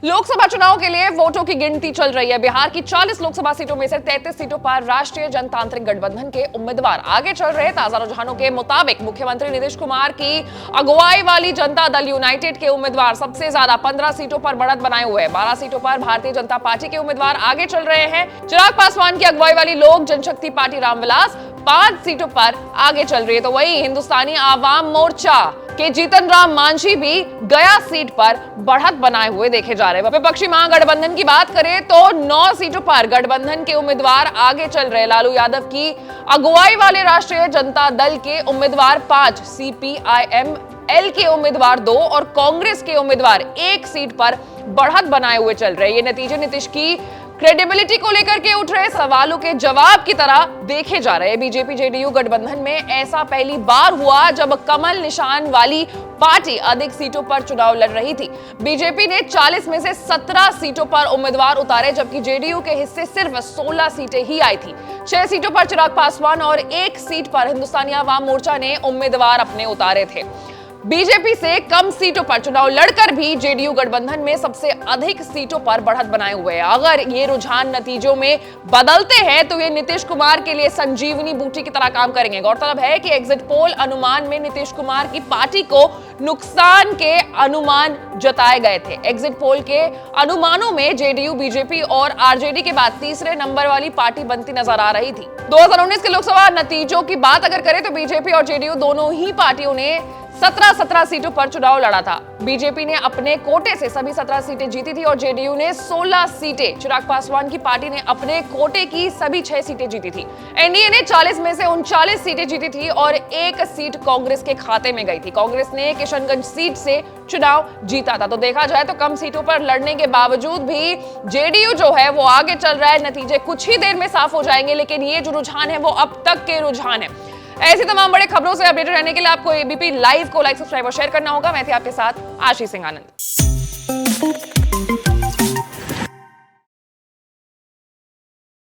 लोकसभा चुनाव के लिए वोटों की गिनती चल रही है। बिहार की 40 लोकसभा सीटों में से 33 सीटों पर राष्ट्रीय जनतांत्रिक गठबंधन के उम्मीदवार आगे चल रहे। ताजा रुझानों के मुताबिक मुख्यमंत्री नीतीश कुमार की अगुवाई वाली जनता दल यूनाइटेड के उम्मीदवार सबसे ज्यादा 15 सीटों पर बढ़त बनाए हुए हैं। 12 सीटों पर भारतीय जनता पार्टी के उम्मीदवार आगे चल रहे हैं। चिराग पासवान की अगुवाई वाली लोक जनशक्ति पार्टी रामविलास 5 सीटों पर आगे चल रही है। तो वहीं हिंदुस्तानी आवाम मोर्चा के जीतन राम मांझी भी गया सीट पर बढ़त बनाए हुए देखे जा रहे हैं। विपक्षी महागठबंधन की बात करें तो 9 सीटों पर गठबंधन के उम्मीदवार आगे चल रहे। लालू यादव की अगुवाई वाले राष्ट्रीय जनता दल के उम्मीदवार 5, सीपीआईएम एल के उम्मीदवार 2 और कांग्रेस के उम्मीदवार 1 सीट पर बढ़त बनाए हुए चल रहे। ये नतीजे नीतीश की क्रेडिबिलिटी को लेकर के उठ रहे सवालों के जवाब की तरह देखे जा रहे हैं। बीजेपी जेडीयू गठबंधन में ऐसा पहली बार हुआ जब कमल निशान वाली पार्टी अधिक सीटों पर चुनाव लड़ रही थी। बीजेपी ने 40 में से 17 सीटों पर उम्मीदवार उतारे, जबकि जेडीयू के हिस्से सिर्फ 16 सीटें ही आई थी। 6 सीटों पर चिराग पासवान और 1 सीट पर हिंदुस्तानी आवाम मोर्चा ने उम्मीदवार अपने उतारे थे। बीजेपी से कम सीटों पर चुनाव लड़कर भी जेडीयू गठबंधन में सबसे अधिक सीटों पर बढ़त बनाए हुए है। अगर ये रुझान नतीजों में बदलते हैं तो ये नीतीश कुमार के लिए संजीवनी बूटी की तरह काम करेंगे। गौरतलब है कि एग्जिट पोल अनुमान में नीतीश कुमार की पार्टी को नुकसान के अनुमान जताए गए थे। एग्जिट पोल के अनुमानों में जेडीयू बीजेपी और आरजेडी के बाद तीसरे नंबर वाली पार्टी बनती नजर आ रही थी। 2019 के लोकसभा नतीजों की बात अगर करें तो बीजेपी और जेडीयू दोनों ही पार्टियों ने 17 सीटों पर चुनाव लड़ा था। बीजेपी ने अपने कोटे से सभी 17 सीटें जीती थी और जेडीयू ने 16 सीटें। चिराग पासवान की पार्टी ने अपने कोटे की सभी 6 सीटें जीती थी। एनडीए ने 40 में से 39 सीटें जीती थी और 1 सीट कांग्रेस के खाते में गई थी। कांग्रेस ने किशनगंज सीट से चुनाव जीता था। तो देखा जाए तो कम सीटों पर लड़ने के बावजूद भी जेडीयू जो है वो आगे चल रहा है। नतीजे कुछ ही देर में साफ हो जाएंगे, लेकिन ये जो रुझान है वो अब तक के रुझान है। ऐसी तमाम बड़े खबरों से अपडेटेड रहने के लिए आपको एबीपी लाइव को लाइक, सब्सक्राइब और शेयर करना होगा। मैं थी आपके साथ आशीष सिंह आनंद।